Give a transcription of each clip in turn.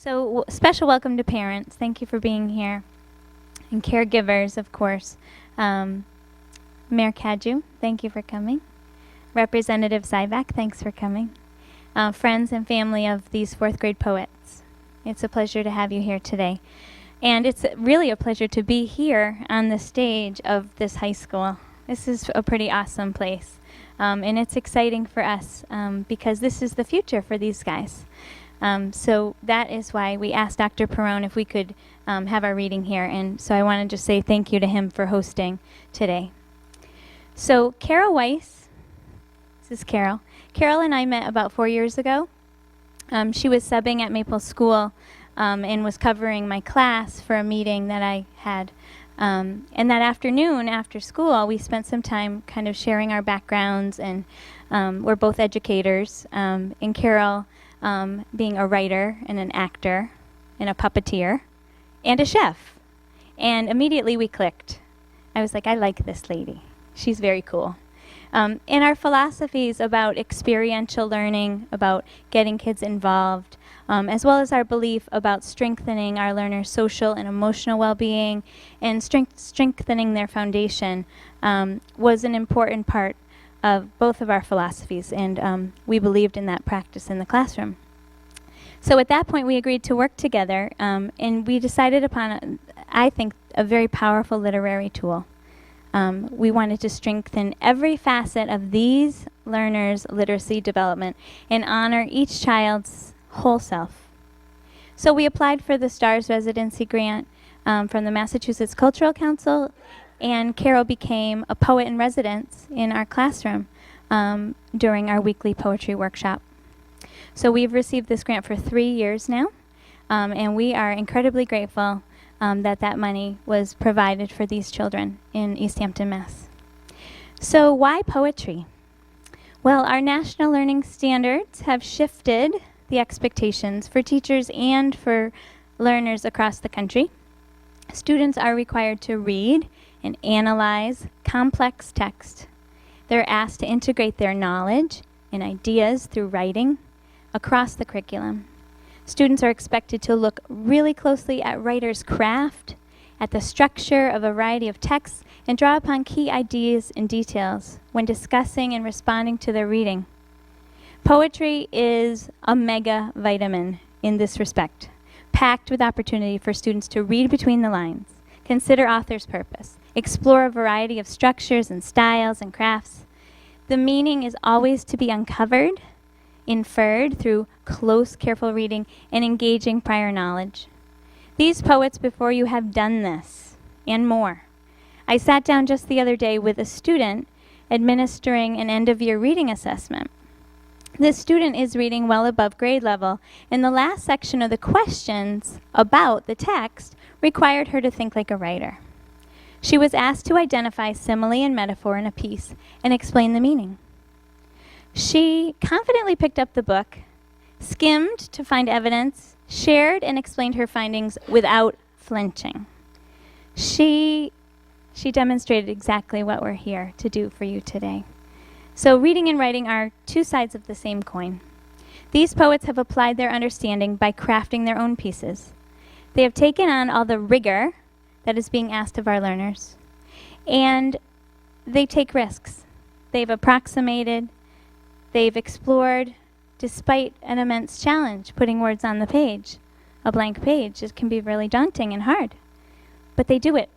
So special welcome to parents. Thank you for being here. And caregivers, of course. Mayor Cadieux, thank you for coming. Representative Syvac, thanks for coming. Friends and family of these fourth grade poets. It's a pleasure to have you here today. And it's really a pleasure to be here on the stage of this high school. This is a pretty awesome place. And it's exciting for us because this is the future for these guys. So that is why we asked Dr. Perrone if we could have our reading here. And so I want to just say thank you to him for hosting today. So Carol Weiss, this is Carol. Carol and I met about 4 years ago. She was subbing at Maple School and was covering my class for a meeting that I had. And that afternoon after school, we spent some time kind of sharing our backgrounds, and we're both educators. And Carol being a writer and an actor and a puppeteer and a chef. And immediately we clicked. I was like, I like this lady. She's very cool. And our philosophies about experiential learning, about getting kids involved, as well as our belief about strengthening our learners' social and emotional well-being and strengthening their foundation was an important part of both of our philosophies, and we believed in that practice in the classroom. So at that point, we agreed to work together, and we decided upon, I think, a very powerful literary tool. We wanted to strengthen every facet of these learners' literacy development and honor each child's whole self. So we applied for the STARS residency grant from the Massachusetts Cultural Council, and Carol became a poet in residence in our classroom during our weekly poetry workshop. So we've received this grant for 3 years now, and we are incredibly grateful that money was provided for these children in East Hampton, Mass. So why poetry? Well, our national learning standards have shifted the expectations for teachers and for learners across the country. Students are required to read and analyze complex text. They're asked to integrate their knowledge and ideas through writing across the curriculum. Students are expected to look really closely at writers' craft, at the structure of a variety of texts, and draw upon key ideas and details when discussing and responding to their reading. Poetry is a mega vitamin in this respect, packed with opportunity for students to read between the lines, consider author's purpose, explore a variety of structures and styles and crafts. The meaning is always to be uncovered, inferred through close, careful reading, and engaging prior knowledge. These poets before you have done this, and more. I sat down just the other day with a student administering an end-of-year reading assessment. This student is reading well above grade level, and the last section of the questions about the text required her to think like a writer. She was asked to identify simile and metaphor in a piece and explain the meaning. She confidently picked up the book, skimmed to find evidence, shared and explained her findings without flinching. She demonstrated exactly what we're here to do for you today. So reading and writing are two sides of the same coin. These poets have applied their understanding by crafting their own pieces. They have taken on all the rigor that is being asked of our learners, and they take risks. They've approximated, they've explored, despite an immense challenge, putting words on the page. A blank page, it can be really daunting and hard, but they do it.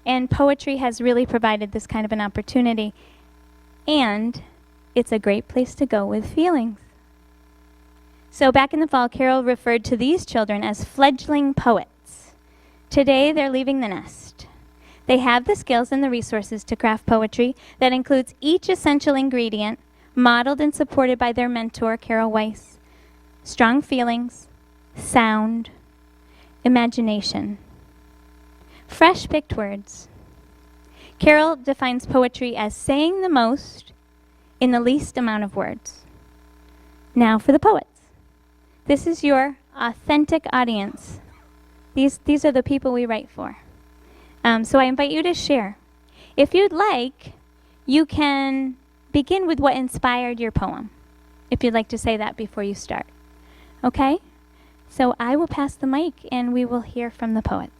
And poetry has really provided this kind of an opportunity, and it's a great place to go with feelings. So back in the fall, Carol referred to these children as fledgling poets. Today, they're leaving the nest. They have the skills and the resources to craft poetry that includes each essential ingredient modeled and supported by their mentor, Carol Weiss. Strong feelings, sound, imagination. Fresh picked words. Carol defines poetry as saying the most in the least amount of words. Now for the poets. This is your authentic audience. These are the people we write for. So I invite you to share. If you'd like, you can begin with what inspired your poem, if you'd like to say that before you start. Okay? So I will pass the mic and we will hear from the poets.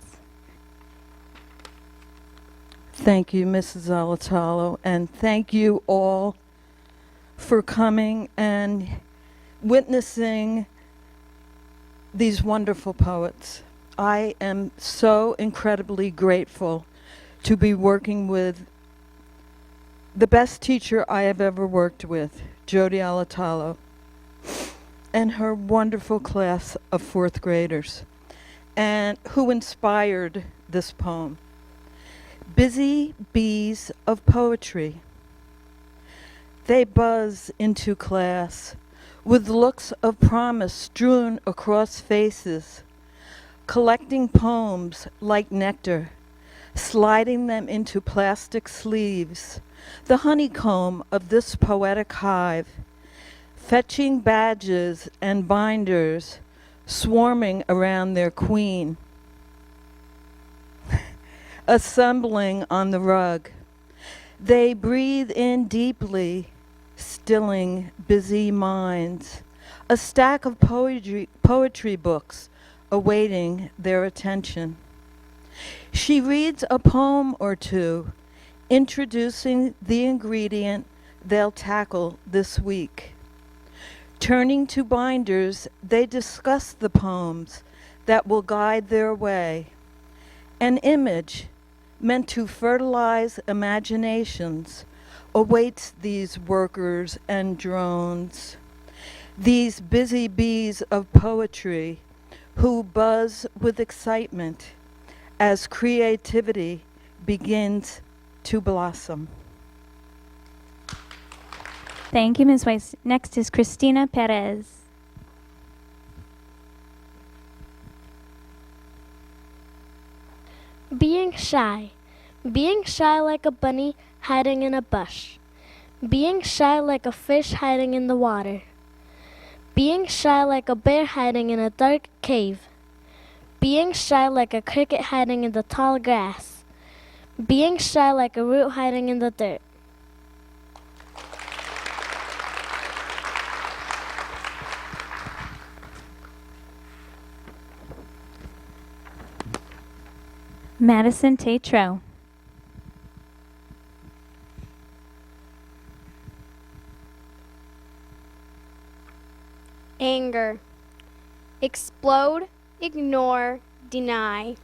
Thank you, Mrs. Alatalo, and thank you all for coming and witnessing these wonderful poets. I am so incredibly grateful to be working with the best teacher I have ever worked with, Jody Alatalo, and her wonderful class of fourth graders, and who inspired this poem. Busy bees of poetry. They buzz into class with looks of promise strewn across faces, collecting poems like nectar, sliding them into plastic sleeves, the honeycomb of this poetic hive, fetching badges and binders, swarming around their queen, assembling on the rug. They breathe in deeply, stilling busy minds, a stack of poetry books awaiting their attention. She reads a poem or two, introducing the ingredient they'll tackle this week. Turning to binders, they discuss the poems that will guide their way. An image meant to fertilize imaginations awaits these workers and drones, these busy bees of poetry who buzz with excitement as creativity begins to blossom. Thank you, Ms. Weiss. Next is Cristina Perez. Being shy. Being shy like a bunny hiding in a bush. Being shy like a fish hiding in the water. Being shy like a bear hiding in a dark cave. Being shy like a cricket hiding in the tall grass. Being shy like a root hiding in the dirt. Madison Tatro. Anger. Explode, ignore, deny.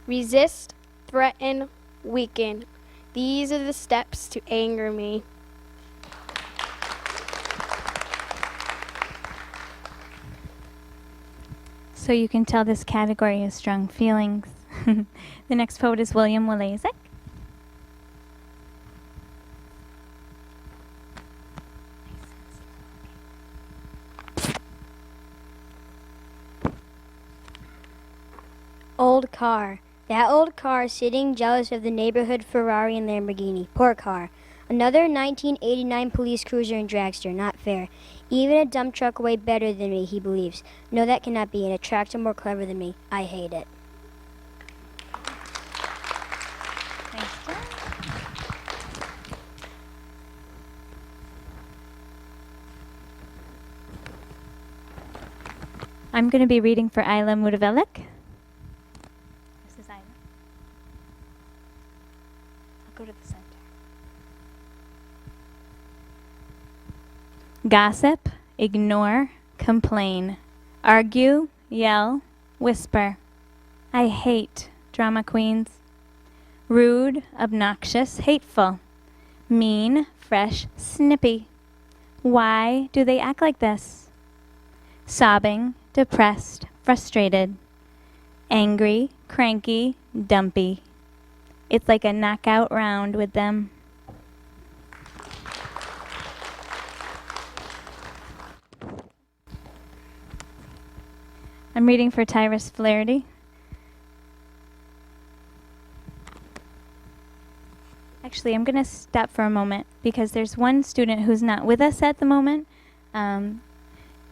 Resist, threaten, weaken. These are the steps to anger me. So you can tell this category is strong feelings. The next poet is William Walezek. Old car. That old car sitting jealous of the neighborhood Ferrari and Lamborghini. Poor car. Another 1989 police cruiser and dragster. Not fair. Even a dump truck way better than me, he believes. No, that cannot be. And a tractor more clever than me. I hate it. Thanks, Jen. I'm going to be reading for Ayla Mudavelek. This is Ayla. I'll go to the center. Gossip, ignore, complain, argue, yell, whisper. I hate drama queens. Rude, obnoxious, hateful. Mean, fresh, snippy. Why do they act like this? Sobbing, depressed, frustrated. Angry, cranky, dumpy. It's like a knockout round with them. I'm reading for Tyrus Flaherty. Actually, I'm going to stop for a moment because there's one student who's not with us at the moment.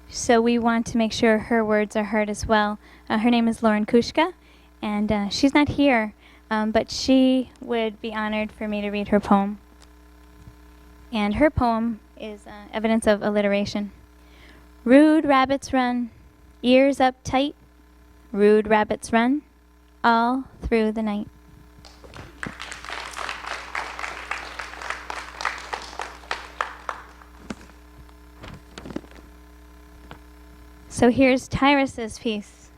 So we want to make sure her words are heard as well. Her name is Lauren Kushka, and she's not here, but she would be honored for me to read her poem. And her poem is evidence of alliteration. Rude rabbits run, ears up tight, rude rabbits run all through the night. So here's Tyrus's piece.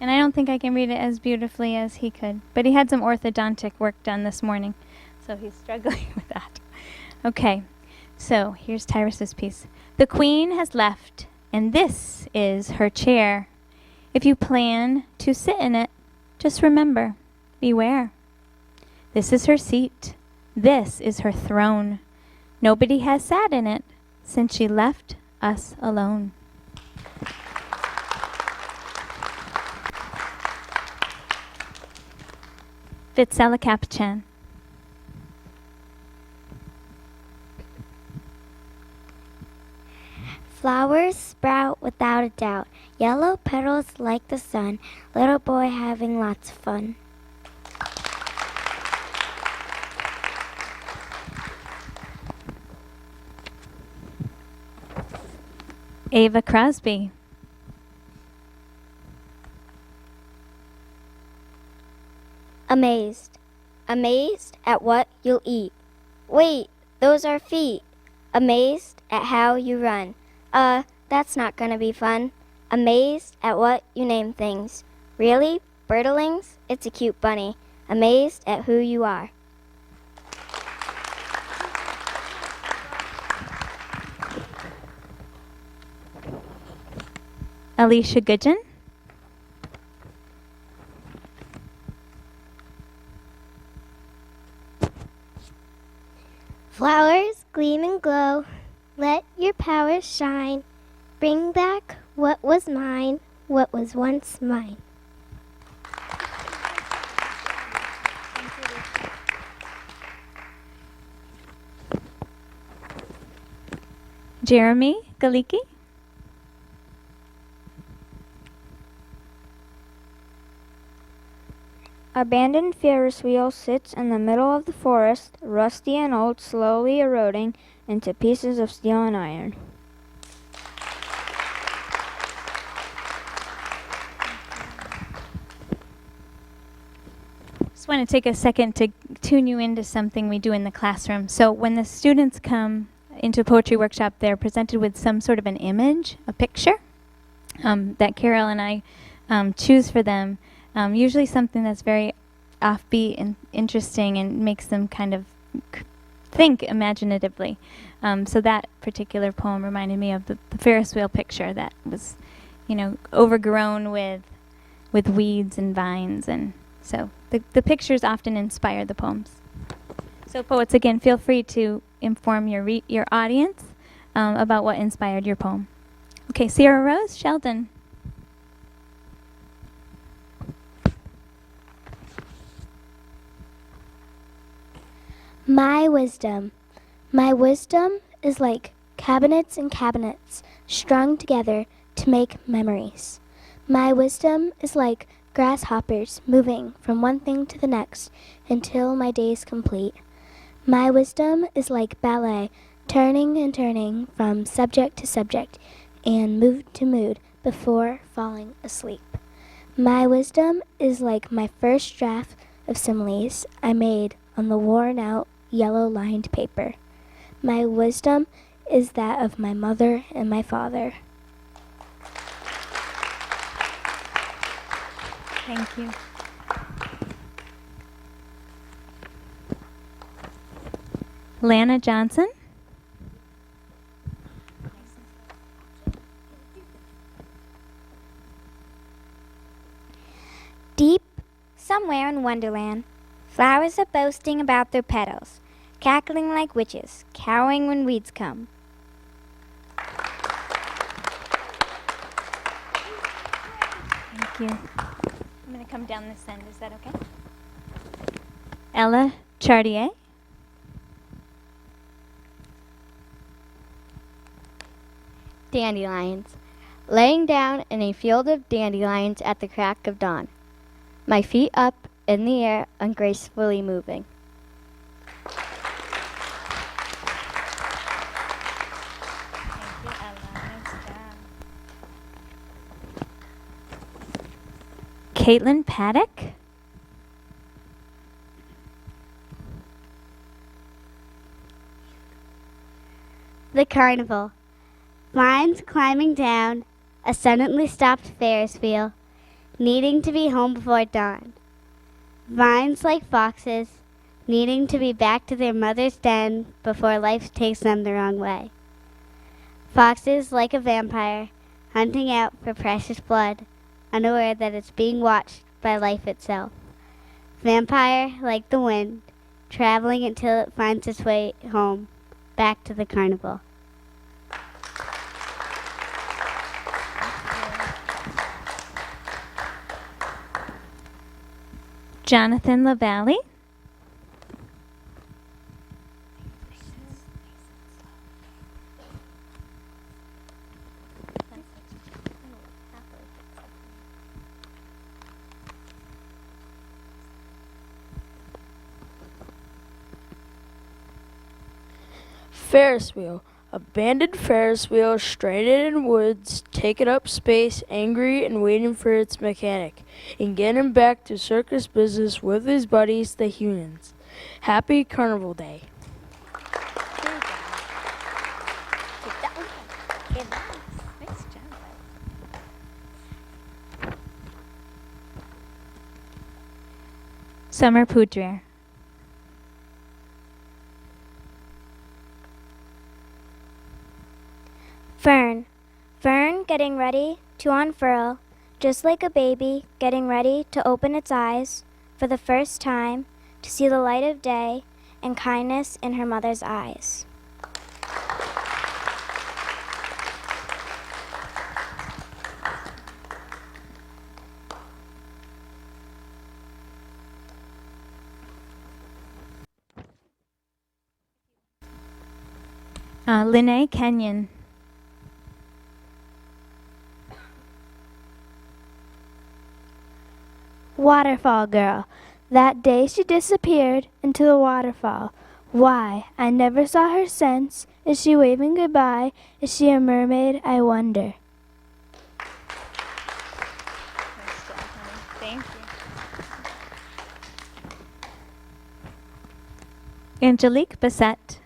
And I don't think I can read it as beautifully as he could, but he had some orthodontic work done this morning, so he's struggling with that. Okay, so here's Tyrus's piece. The queen has left, and this is her chair. If you plan to sit in it, just remember, beware. This is her seat. This is her throne. Nobody has sat in it since she left us alone. Vitsela Kapchan. Flowers sprout without a doubt. Yellow petals like the sun. Little boy having lots of fun. Ava Crosby. Amazed. Amazed at what you'll eat. Wait, those are feet. Amazed at how you run. That's not gonna be fun. Amazed at what you name things. Really? Birdlings? It's a cute bunny. Amazed at who you are. Alicia Goodgen. Flowers gleam and glow. Let your powers shine. Bring back what was mine, what was once mine. Jeremy Galiki. Abandoned Ferris wheel sits in the middle of the forest, rusty and old, slowly eroding into pieces of steel and iron. Just want to take a second to tune you into something we do in the classroom. So when the students come into a poetry workshop, they're presented with some sort of an image, a picture, that Carol and I choose for them. Usually something that's very offbeat and interesting and makes them kind of think imaginatively. So that particular poem reminded me of the Ferris wheel picture that was, overgrown with weeds and vines, and so the pictures often inspire the poems. So poets, again, feel free to inform your audience about what inspired your poem. Okay, Sierra Rose Sheldon. My wisdom. My wisdom is like cabinets and cabinets strung together to make memories. My wisdom is like grasshoppers moving from one thing to the next until my day's complete. My wisdom is like ballet, turning and turning from subject to subject and mood to mood before falling asleep. My wisdom is like my first draft of similes I made on the worn-out yellow-lined paper. My wisdom is that of my mother and my father. Thank you. Lana Johnson. Deep somewhere in Wonderland, flowers are boasting about their petals, cackling like witches, cowering when weeds come. Thank you. I'm going to come down this end. Is that okay? Ella Chartier. Dandelions. Laying down in a field of dandelions at the crack of dawn. My feet up in the air, ungracefully moving. Thank you, Ella. Nice job. Caitlin Paddock. The carnival. Vines climbing down a suddenly stopped Ferris wheel, needing to be home before dawn. Vines like foxes, needing to be back to their mother's den before life takes them the wrong way. Foxes like a vampire, hunting out for precious blood, unaware that it's being watched by life itself. Vampire like the wind, traveling until it finds its way home, back to the carnival. Jonathan LaValle. Ferris wheel. Abandoned Ferris wheel, stranded in woods, taking up space, angry and waiting for its mechanic, and getting back to circus business with his buddies, the humans. Happy Carnival Day. Summer Poudre. Fern. Fern getting ready to unfurl, just like a baby getting ready to open its eyes for the first time to see the light of day and kindness in her mother's eyes. Lene Kenyon. Waterfall girl. That day she disappeared into the waterfall. Why? I never saw her since. Is she waving goodbye? Is she a mermaid? I wonder. Thank you. Angelique Bassett.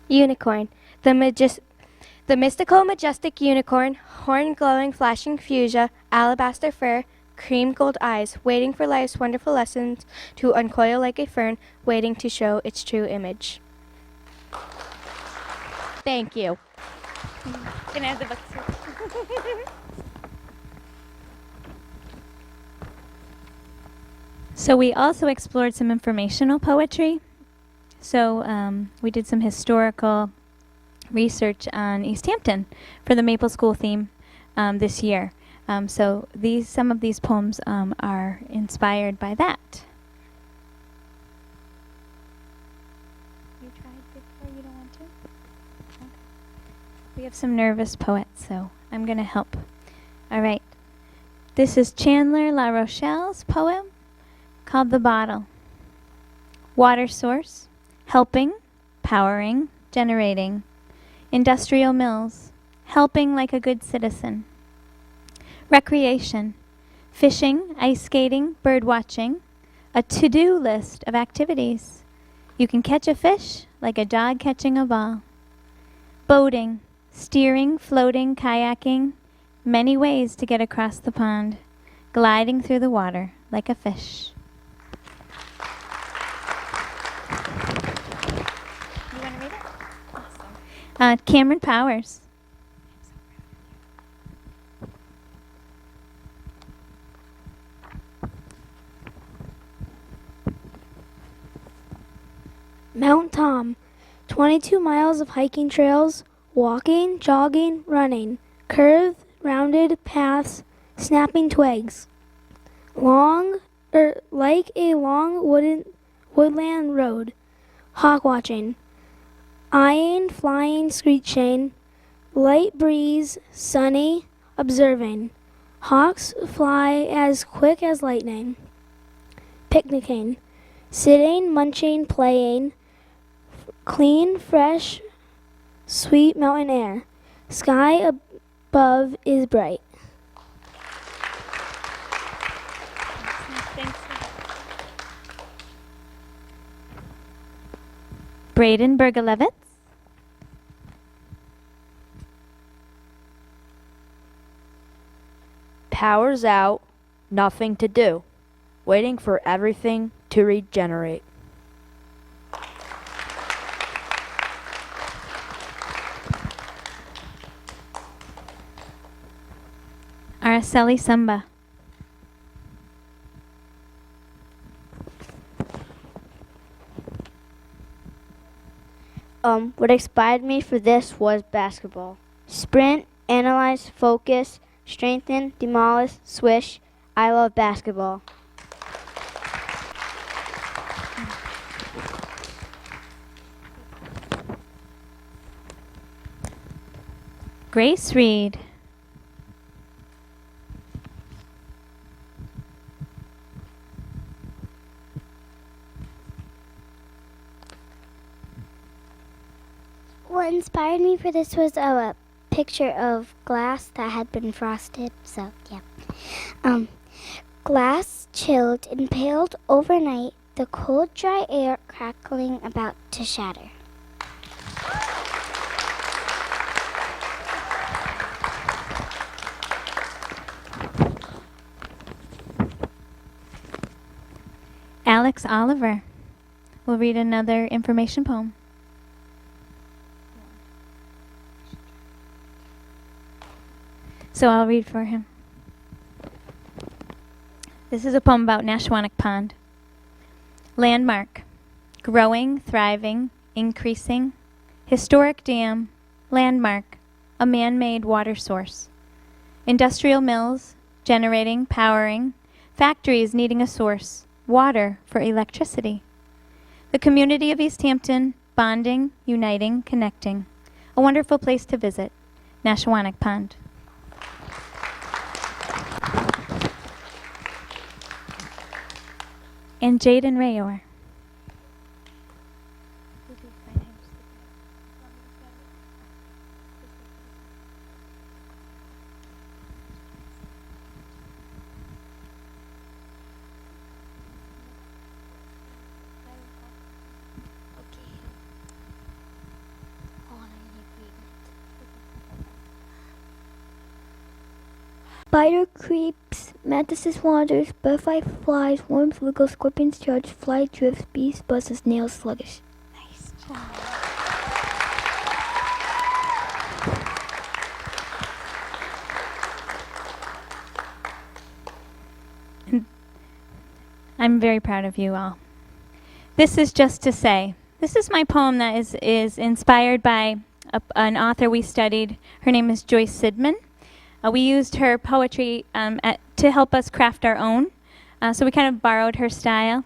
Unicorn. The mystical, majestic unicorn, horn glowing, flashing fuchsia, alabaster fur, cream gold eyes, waiting for life's wonderful lessons to uncoil like a fern, waiting to show its true image. Thank you. Can I have the book? So we also explored some informational poetry. So we did some historical research on East Hampton for the Maple School theme this year. So some of these poems are inspired by that. You tried before, you don't want to? Okay. We have some nervous poets, so I'm going to help. All right. This is Chandler La Rochelle's poem called The Bottle. Water source, helping, powering, generating. Industrial mills, helping like a good citizen. Recreation, fishing, ice skating, bird watching. A to-do list of activities. You can catch a fish like a dog catching a ball. Boating, steering, floating, kayaking. Many ways to get across the pond. Gliding through the water like a fish. Cameron Powers. Mount Tom. 22 miles of hiking trails, walking, jogging, running, curved, rounded paths, snapping twigs. Like a long woodland road. Hawk watching. Eyeing, flying, screeching, light breeze, sunny, observing. Hawks fly as quick as lightning. Picnicking, sitting, munching, playing, clean, fresh, sweet mountain air. Sky above is bright. Braden Bergalevitz. Power's out, nothing to do. Waiting for everything to regenerate. Araceli Samba. What inspired me for this was basketball. Sprint, analyze, focus, strengthen, demolish, swish. I love basketball. Grace Reed. What inspired me for this was a picture of glass that had been frosted. So, yeah. Glass chilled, impaled overnight, the cold, dry air crackling about to shatter. Alex Oliver will read another information poem. So I'll read for him. This is a poem about Nashwanik Pond. Landmark. Growing, thriving, increasing. Historic dam. Landmark. A man-made water source. Industrial mills. Generating, powering. Factories needing a source. Water for electricity. The community of East Hampton. Bonding, uniting, connecting. A wonderful place to visit. Nashwanik Pond. And Jaden Rayor. Spider creeps, mantises wanders, butterfly flies, worms wiggle, scorpions charge, fly drifts, bees buzzes, nails sluggish. Nice job. I'm very proud of you all. This is just to say, this is my poem that is inspired by an author we studied. Her name is Joyce Sidman. We used her poetry to help us craft our own, so we kind of borrowed her style.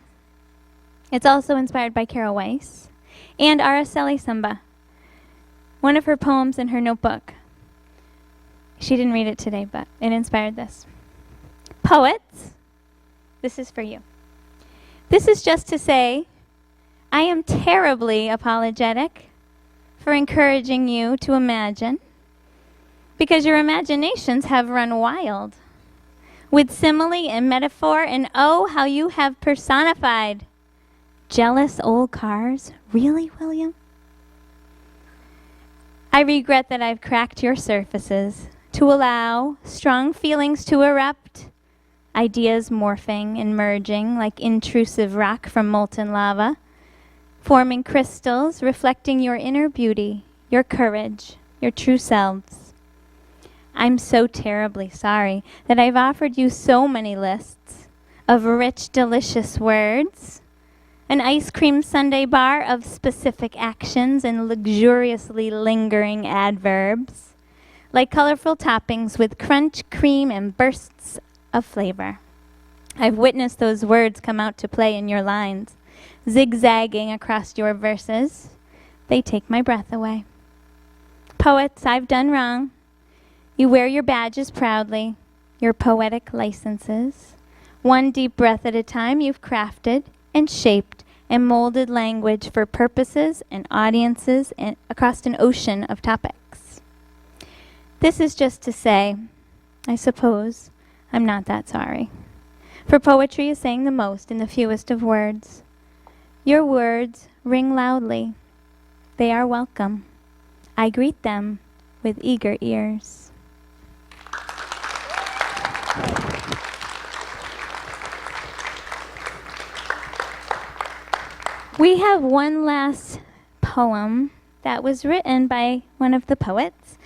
It's also inspired by Carol Weiss and Araceli Samba. One of her poems in her notebook. She didn't read it today, but it inspired this. Poets, this is for you. This is just to say, I am terribly apologetic for encouraging you to imagine, because your imaginations have run wild with simile and metaphor, and oh, how you have personified jealous old cars. Really, William? I regret that I've cracked your surfaces to allow strong feelings to erupt, ideas morphing and merging like intrusive rock from molten lava, forming crystals reflecting your inner beauty, your courage, your true selves. I'm so terribly sorry that I've offered you so many lists of rich, delicious words, an ice cream sundae bar of specific actions and luxuriously lingering adverbs, like colorful toppings with crunch, cream, and bursts of flavor. I've witnessed those words come out to play in your lines, zigzagging across your verses. They take my breath away. Poets, I've done wrong. You wear your badges proudly, your poetic licenses. One deep breath at a time, you've crafted and shaped and molded language for purposes and audiences and across an ocean of topics. This is just to say, I suppose, I'm not that sorry. For poetry is saying the most in the fewest of words. Your words ring loudly. They are welcome. I greet them with eager ears. We have one last poem that was written by one of the poets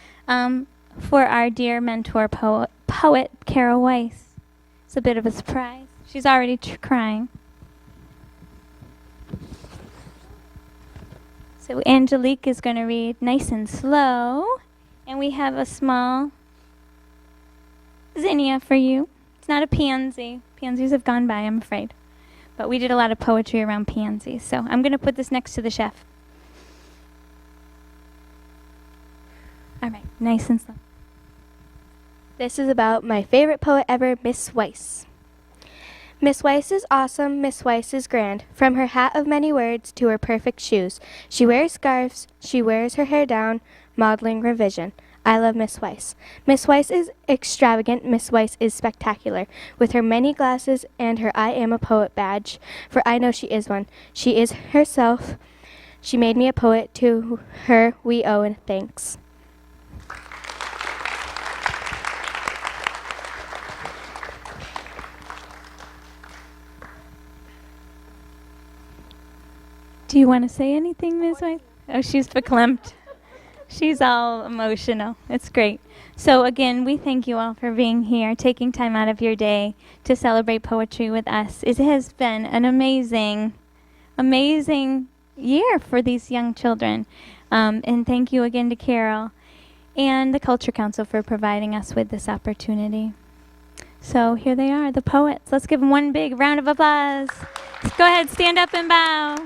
for our dear mentor poet Carol Weiss. It's a bit of a surprise. She's already crying. So Angelique is going to read nice and slow, and we have a small zinnia for you. It's not a pansy. Pansies have gone by, I'm afraid. But we did a lot of poetry around pansies, so I'm going to put this next to the chef. All right, nice and slow. This is about my favorite poet ever, Miss Weiss. Miss Weiss is awesome, Miss Weiss is grand. From her hat of many words to her perfect shoes. She wears scarves, she wears her hair down, modeling revision. I love Miss Weiss. Miss Weiss is extravagant, Miss Weiss is spectacular. With her many glasses and her I am a poet badge, for I know she is one. She is herself. She made me a poet, to her we owe and thanks. Do you want to say anything, Ms. Weiss? Oh, she's verklempt. She's all emotional. It's great. So again, we thank you all for being here, taking time out of your day to celebrate poetry with us. It has been an amazing, amazing year for these young children. And thank you again to Carol and the Culture Council for providing us with this opportunity. So here they are, the poets. Let's give them one big round of applause. Go ahead, stand up and bow.